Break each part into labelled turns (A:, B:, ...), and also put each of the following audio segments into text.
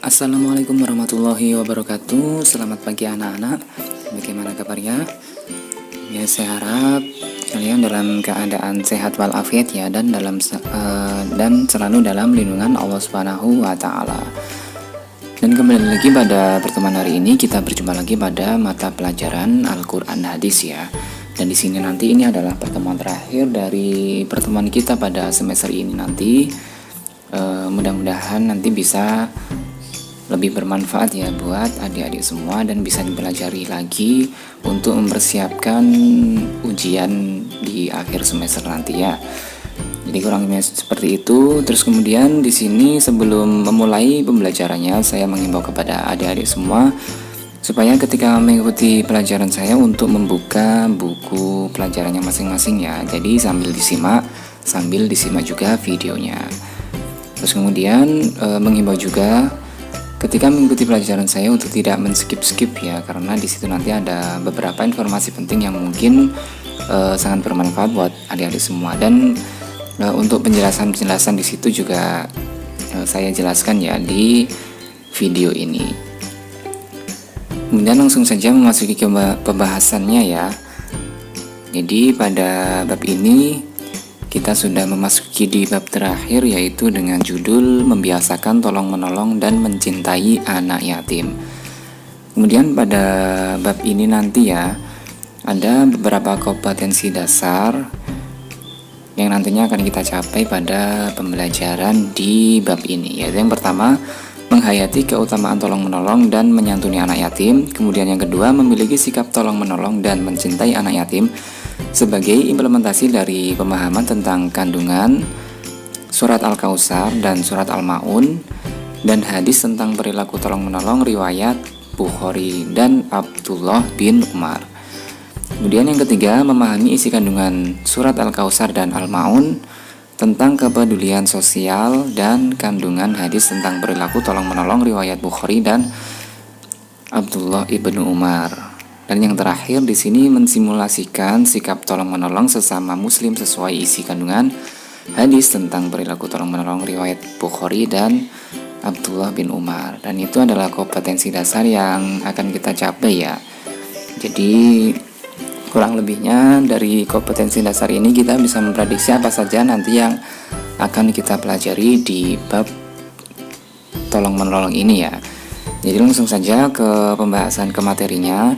A: Assalamualaikum warahmatullahi wabarakatuh. Selamat pagi anak-anak. Bagaimana kabarnya? Ya, saya harap kalian dalam keadaan sehat walafiat ya, dan selalu dalam lindungan Allah Subhanahu wa taala. Dan kembali lagi pada pertemuan hari ini, kita berjumpa lagi pada mata pelajaran Al-Qur'an Hadis ya. Dan di sini nanti ini adalah pertemuan terakhir dari pertemuan kita pada semester ini nanti. Mudah-mudahan nanti bisa lebih bermanfaat ya buat adik-adik semua dan bisa dipelajari lagi untuk mempersiapkan ujian di akhir semester nanti ya. Jadi kurang lebih seperti itu. Terus kemudian di sini sebelum memulai pembelajarannya, saya mengimbau kepada adik-adik semua supaya ketika mengikuti pelajaran saya untuk membuka buku pelajarannya masing-masing ya. Jadi sambil disimak juga videonya. Terus kemudian mengimbau juga ketika mengikuti pelajaran saya untuk tidak men-skip ya, karena di situ nanti ada beberapa informasi penting yang mungkin sangat bermanfaat buat adik-adik semua. Dan untuk penjelasan di situ juga saya jelaskan ya di video ini. Kemudian langsung saja memasuki ke pembahasannya ya. Jadi pada bab ini kita sudah memasuki di bab terakhir, yaitu dengan judul membiasakan tolong-menolong dan mencintai anak yatim. Kemudian pada bab ini nanti ya, ada beberapa kompetensi dasar yang nantinya akan kita capai pada pembelajaran di bab ini. Yaitu yang pertama, menghayati keutamaan tolong-menolong dan menyantuni anak yatim. Kemudian yang kedua, memiliki sikap tolong-menolong dan mencintai anak yatim sebagai implementasi dari pemahaman tentang kandungan surat Al-Kautsar dan surat Al-Maun dan hadis tentang perilaku tolong-menolong riwayat Bukhari dan Abdullah bin Umar. Kemudian yang ketiga, memahami isi kandungan surat Al-Kautsar dan Al-Maun tentang kepedulian sosial dan kandungan hadis tentang perilaku tolong-menolong riwayat Bukhari dan Abdullah ibnu Umar. Dan yang terakhir di sini mensimulasikan sikap tolong-menolong sesama muslim sesuai isi kandungan hadis tentang perilaku tolong-menolong riwayat Bukhari dan Abdullah bin Umar. Dan itu adalah kompetensi dasar yang akan kita capai ya. Jadi kurang lebihnya dari kompetensi dasar ini kita bisa memprediksi apa saja nanti yang akan kita pelajari di bab tolong-menolong ini ya. Jadi langsung saja ke pembahasan ke materinya.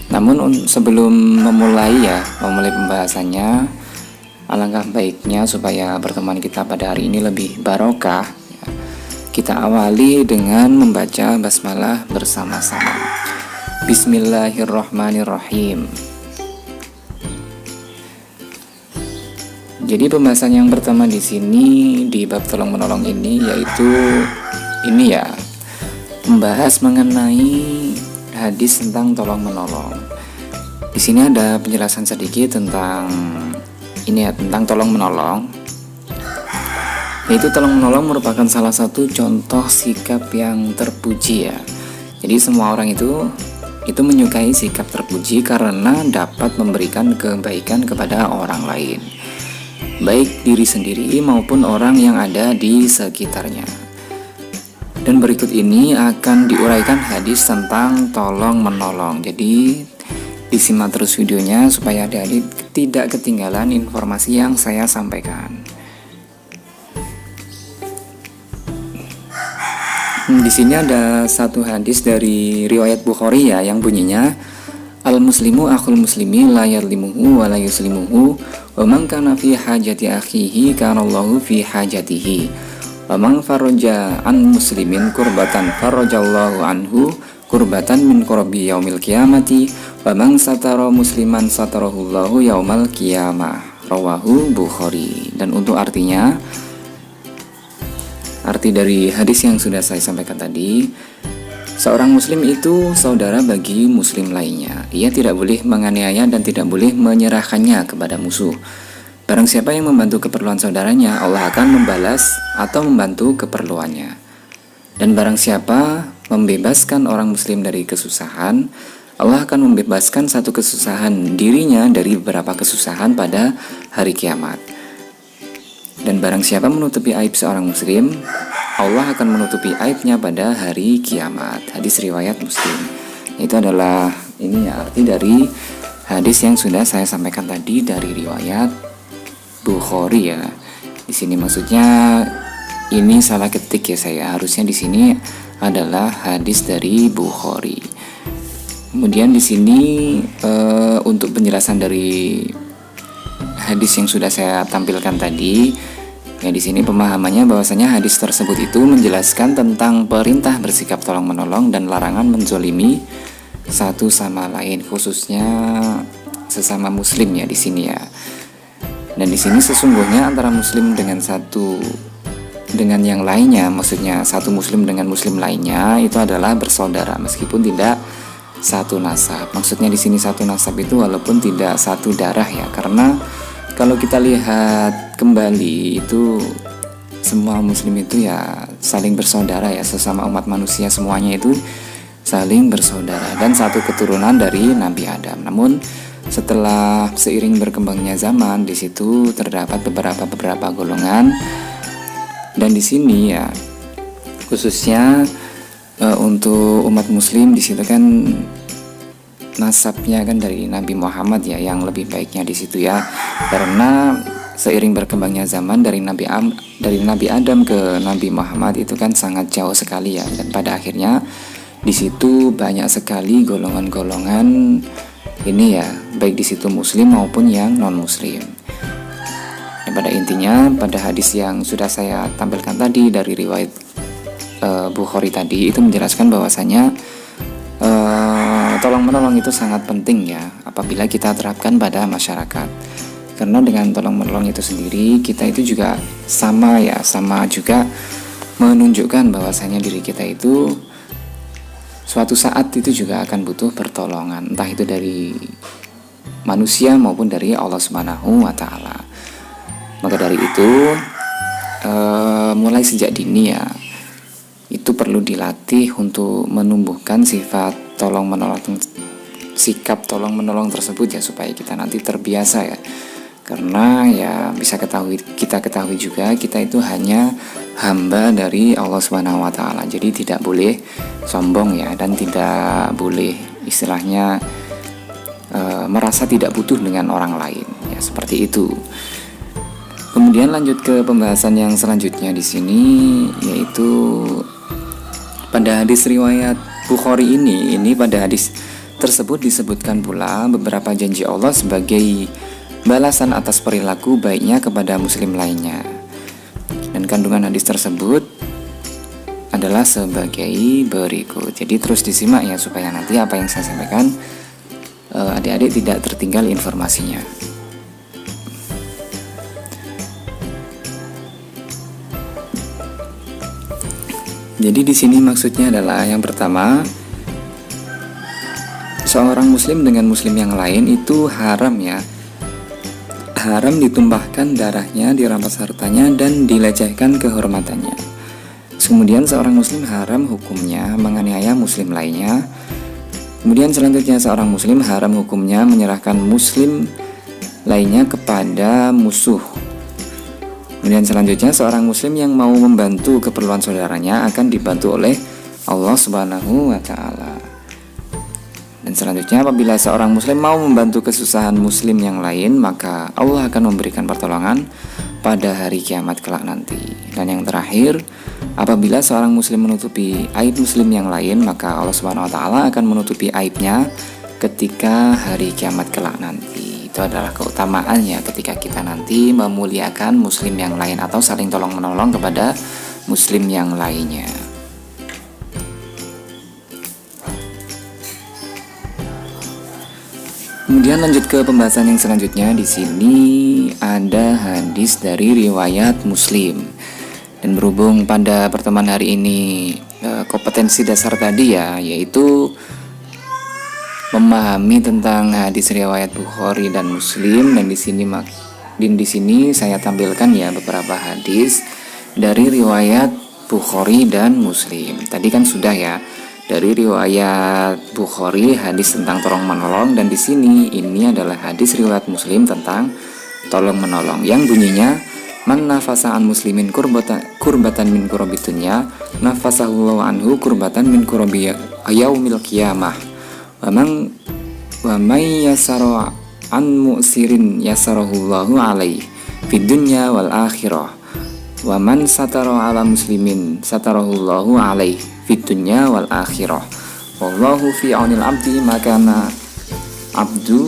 A: Namun sebelum memulai pembahasannya, alangkah baiknya supaya pertemuan kita pada hari ini lebih barokah, kita awali dengan membaca basmalah bersama-sama. Bismillahirrahmanirrahim. Jadi pembahasan yang pertama di sini di bab tolong-menolong ini yaitu ini ya, membahas mengenai hadis tentang tolong-menolong. Di sini ada penjelasan sedikit tentang ini ya, tentang tolong-menolong. Yaitu tolong-menolong merupakan salah satu contoh sikap yang terpuji ya. Jadi semua orang itu menyukai sikap terpuji karena dapat memberikan kebaikan kepada orang lain, baik diri sendiri maupun orang yang ada di sekitarnya. Dan berikut ini akan diuraikan hadis tentang tolong-menolong. Jadi disimak terus videonya supaya adik-adik tidak ketinggalan informasi yang saya sampaikan. Di sini ada satu hadis dari riwayat Bukhari ya, yang bunyinya Al-muslimu akhul muslimi la yadlimuhu wa la yuslimuhu wa man kana fi hajati akhihi kana Allahu fi hajatihi. Amang faraja an muslimin kurbatan farajallahu anhu kurbatan min kurabi yaumil qiyamati wa man satara musliman satarahullahu yaumal qiyamah. Rawahu Bukhari. Dan untuk arti dari hadis yang sudah saya sampaikan tadi, seorang muslim itu saudara bagi muslim lainnya. Ia tidak boleh menganiaya dan tidak boleh menyerahkannya kepada musuh. Barang siapa yang membantu keperluan saudaranya, Allah akan membalas atau membantu keperluannya. Dan barang siapa membebaskan orang muslim dari kesusahan, Allah akan membebaskan satu kesusahan dirinya dari beberapa kesusahan pada hari kiamat. Dan barang siapa menutupi aib seorang muslim, Allah akan menutupi aibnya pada hari kiamat. Hadis riwayat Muslim. Itu adalah ini ya arti dari hadis yang sudah saya sampaikan tadi dari riwayat Bukhari ya. Di sini maksudnya ini salah ketik ya saya. Harusnya di sini adalah hadis dari Bukhari. Kemudian di sini untuk penjelasan dari hadis yang sudah saya tampilkan tadi, ya di sini pemahamannya bahwasanya hadis tersebut itu menjelaskan tentang perintah bersikap tolong menolong dan larangan menzolimi satu sama lain, khususnya sesama muslim ya di sini ya. Dan di sini sesungguhnya antara muslim dengan yang lainnya, maksudnya satu muslim dengan muslim lainnya itu adalah bersaudara meskipun tidak satu nasab. Maksudnya di sini satu nasab itu walaupun tidak satu darah ya, karena kalau kita lihat kembali itu semua muslim itu ya saling bersaudara ya, sesama umat manusia semuanya itu saling bersaudara dan satu keturunan dari Nabi Adam. Namun setelah seiring berkembangnya zaman di situ terdapat beberapa golongan, dan di sini ya khususnya untuk umat muslim di situ kan nasabnya kan dari Nabi Muhammad ya yang lebih baiknya di situ ya, karena seiring berkembangnya zaman dari Nabi Adam ke Nabi Muhammad itu kan sangat jauh sekali ya, dan pada akhirnya di situ banyak sekali golongan-golongan ini ya, baik di situ muslim maupun yang non muslim. Dan pada intinya pada hadis yang sudah saya tampilkan tadi dari riwayat Bukhari tadi itu menjelaskan bahwasanya tolong menolong itu sangat penting ya apabila kita terapkan pada masyarakat, karena dengan tolong menolong itu sendiri kita itu juga sama juga menunjukkan bahwasanya diri kita itu suatu saat itu juga akan butuh pertolongan, entah itu dari manusia maupun dari Allah Subhanahu wa Ta'ala. Maka dari itu mulai sejak dini ya itu perlu dilatih untuk menumbuhkan sifat sikap tolong menolong tersebut ya, supaya kita nanti terbiasa ya. Karena ya kita ketahui juga kita itu hanya hamba dari Allah Subhanahu wa Ta'ala. Jadi tidak boleh sombong ya, dan tidak boleh istilahnya merasa tidak butuh dengan orang lain ya, seperti itu. Kemudian lanjut ke pembahasan yang selanjutnya di sini, yaitu pada hadis riwayat Bukhari ini pada hadis tersebut disebutkan pula beberapa janji Allah sebagai balasan atas perilaku baiknya kepada muslim lainnya. Dan kandungan hadis tersebut adalah sebagai berikut. Jadi terus disimak ya, supaya nanti apa yang saya sampaikan adik-adik tidak tertinggal informasinya. Jadi di sini maksudnya adalah yang pertama, seorang muslim dengan muslim yang lain itu haram ya. Haram ditumpahkan darahnya, dirampas hartanya, dan dilecehkan kehormatannya. Kemudian seorang muslim haram hukumnya menganiaya muslim lainnya. Kemudian selanjutnya seorang muslim haram hukumnya menyerahkan muslim lainnya kepada musuh. Kemudian selanjutnya seorang muslim yang mau membantu keperluan saudaranya akan dibantu oleh Allah Subhanahu wa Ta'ala. Dan selanjutnya apabila seorang muslim mau membantu kesusahan muslim yang lain, maka Allah akan memberikan pertolongan pada hari kiamat kelak nanti. Dan yang terakhir, apabila seorang muslim menutupi aib muslim yang lain, maka Allah Subhanahu wa Ta'ala akan menutupi aibnya ketika hari kiamat kelak nanti. Itu adalah keutamaannya ketika kita nanti memuliakan muslim yang lain atau saling tolong menolong kepada muslim yang lainnya. Kemudian lanjut ke pembahasan yang selanjutnya. Di sini ada hadis dari riwayat Muslim. Dan berhubung pada pertemuan hari ini kompetensi dasar tadi ya, yaitu memahami tentang hadis riwayat Bukhari dan Muslim, dan di sini saya tampilkan ya beberapa hadis dari riwayat Bukhari dan Muslim. Tadi kan sudah ya dari riwayat Bukhari hadis tentang tolong menolong, dan di sini ini adalah hadis riwayat Muslim tentang tolong menolong yang bunyinya Man nafasa an muslimin kurbatan min kurabi dunya, nafasahullahu anhu kurbatan min kurabi yaumil qiyamah. Wa may yasara an mu'sirin yasarahullahu alaihi fid dunya wal akhirah. Wa man satara ala muslimin satarahullahu alaihi fid dunya wal akhirah. Wallahu fi aunil abdi makana abdu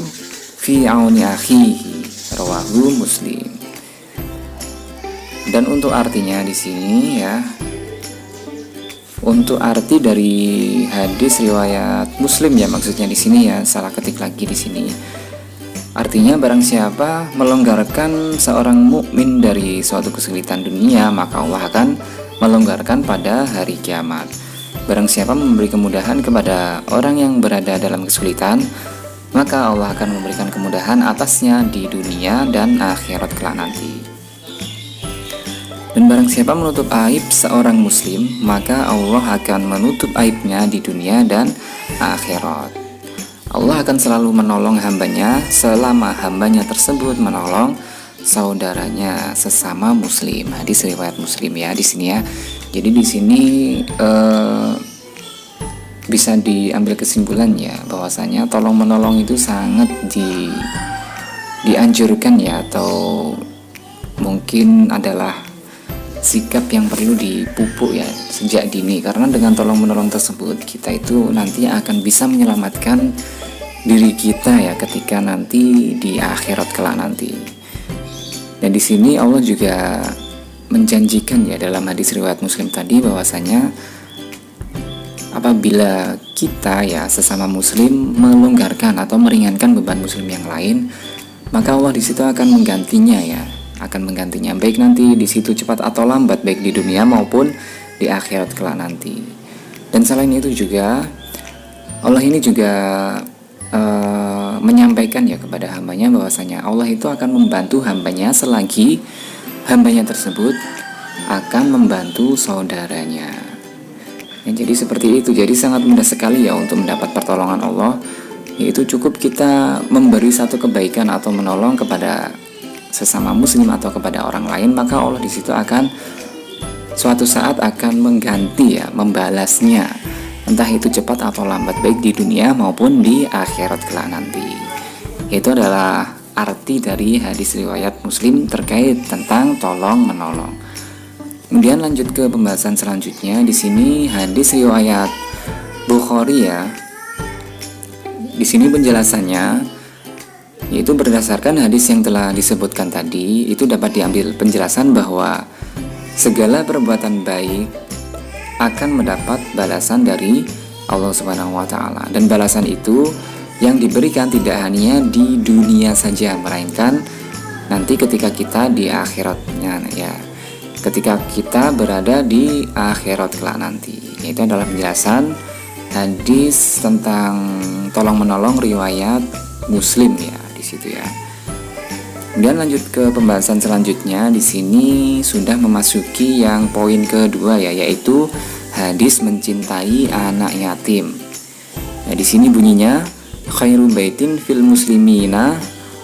A: fi auni akhihi. Rawahu Muslim. Dan untuk artinya di sini ya, untuk arti dari hadis riwayat Muslim ya, maksudnya di sini ya, salah ketik lagi di sini. Artinya barang siapa melonggarkan seorang mukmin dari suatu kesulitan dunia, maka Allah akan melonggarkan pada hari kiamat. Barang siapa memberi kemudahan kepada orang yang berada dalam kesulitan, maka Allah akan memberikan kemudahan atasnya di dunia dan akhirat kelak nanti. Dan barang siapa menutup aib seorang muslim, maka Allah akan menutup aibnya di dunia dan akhirat. Allah akan selalu menolong hambanya selama hambanya tersebut menolong saudaranya sesama muslim. Hadis riwayat Muslim ya di sini ya. Jadi di sini bisa diambil kesimpulan ya, bahwasanya tolong menolong itu sangat dianjurkan ya, atau mungkin adalah sikap yang perlu dipupuk ya sejak dini, karena dengan tolong menolong tersebut kita itu nanti akan bisa menyelamatkan diri kita ya ketika nanti di akhirat kelak nanti. Dan di sini Allah juga menjanjikan ya dalam hadis riwayat Muslim tadi, bahwasanya apabila kita ya sesama muslim melonggarkan atau meringankan beban muslim yang lain, maka Allah di situ akan menggantinya ya, akan menggantinya baik nanti di situ cepat atau lambat, baik di dunia maupun di akhirat kelak nanti. Dan selain itu juga Allah ini juga menyampaikan ya kepada hambanya, bahwasanya Allah itu akan membantu hambanya selagi hambanya tersebut akan membantu saudaranya. Ya, jadi seperti itu. Jadi sangat mudah sekali ya untuk mendapat pertolongan Allah, yaitu cukup kita memberi satu kebaikan atau menolong kepada sesama muslim atau kepada orang lain, maka Allah di situ akan suatu saat akan mengganti ya, membalasnya, entah itu cepat atau lambat, baik di dunia maupun di akhirat kelak nanti. Itu adalah arti dari hadis riwayat Muslim terkait tentang tolong menolong. Kemudian lanjut ke pembahasan selanjutnya. Di sini hadis riwayat Bukhari ya. Di sini penjelasannya yaitu berdasarkan hadis yang telah disebutkan tadi, itu dapat diambil penjelasan bahwa segala perbuatan baik akan mendapat balasan dari Allah Subhanahu wa taala, dan balasan itu yang diberikan tidak hanya di dunia saja, melainkan nanti ketika kita di akhiratnya ya, ketika kita berada di akhirat kelak nanti. Itu adalah penjelasan hadis tentang tolong menolong riwayat Muslim ya di situ ya. Kemudian lanjut ke pembahasan selanjutnya. Di sini sudah memasuki yang poin kedua ya, yaitu hadis mencintai anak yatim. Nah, di sini bunyinya khairu baitin fil muslimina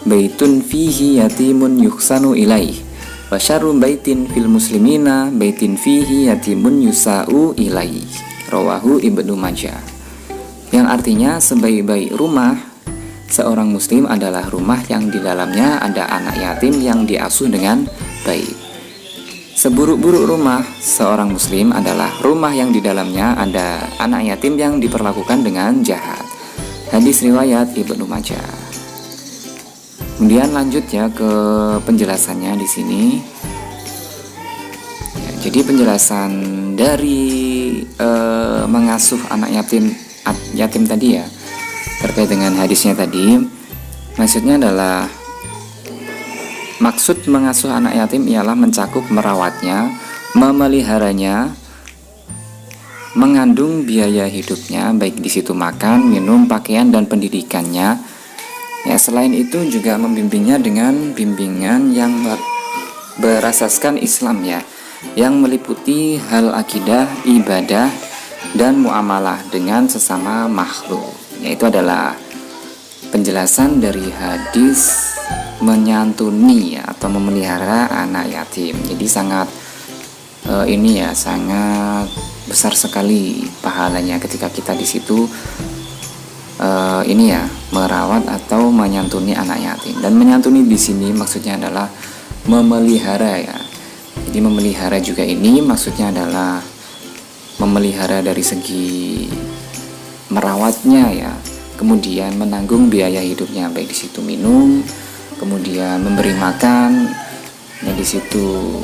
A: baitun fihi yatimun yuhsanu ilaih, wa syarru baitin fil muslimina baitin fihi yatimun yusa'u ilaih. Rawahu Ibnu Majah. Yang artinya sebaik-baik rumah seorang muslim adalah rumah yang di dalamnya ada anak yatim yang diasuh dengan baik. Seburuk-buruk rumah seorang muslim adalah rumah yang di dalamnya ada anak yatim yang diperlakukan dengan jahat. Hadis riwayat Ibnu Majah. Kemudian lanjut ya ke penjelasannya di sini. Ya, jadi penjelasan dari mengasuh anak yatim tadi ya, terkait dengan hadisnya tadi, maksudnya adalah maksud mengasuh anak yatim ialah mencakup merawatnya, memeliharanya, mengandung biaya hidupnya, baik di situ makan, minum, pakaian, dan pendidikannya. Ya, selain itu juga membimbingnya dengan bimbingan yang berasaskan Islam ya, yang meliputi hal akidah, ibadah, dan muamalah dengan sesama makhluk. Yaitu adalah penjelasan dari hadis menyantuni ya, atau memelihara anak yatim. Jadi sangat sangat besar sekali pahalanya ketika kita di situ merawat atau menyantuni anak yatim. Dan menyantuni di sini maksudnya adalah memelihara ya. Jadi memelihara juga ini maksudnya adalah memelihara dari segi merawatnya ya, kemudian menanggung biaya hidupnya, baik di situ minum, kemudian memberi makan, ya di situ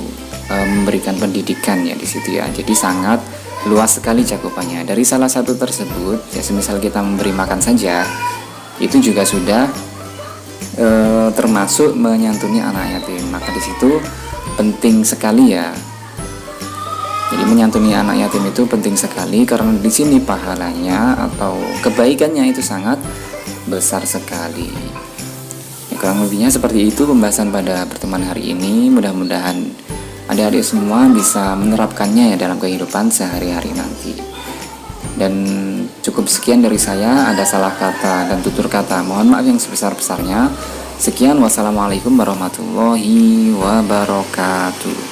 A: memberikan pendidikan ya di situ ya. Jadi sangat luas sekali cakupannya. Dari salah satu tersebut ya, semisal kita memberi makan saja, itu juga sudah termasuk menyantuni anak yatim. Maka di situ penting sekali ya. Jadi menyantuni anak yatim itu penting sekali karena di sini pahalanya atau kebaikannya itu sangat besar sekali. Ya, kurang lebihnya seperti itu pembahasan pada pertemuan hari ini. Mudah-mudahan adik-adik semua bisa menerapkannya ya dalam kehidupan sehari-hari nanti. Dan cukup sekian dari saya. Ada salah kata dan tutur kata, mohon maaf yang sebesar-besarnya. Sekian, wassalamualaikum warahmatullahi wabarakatuh.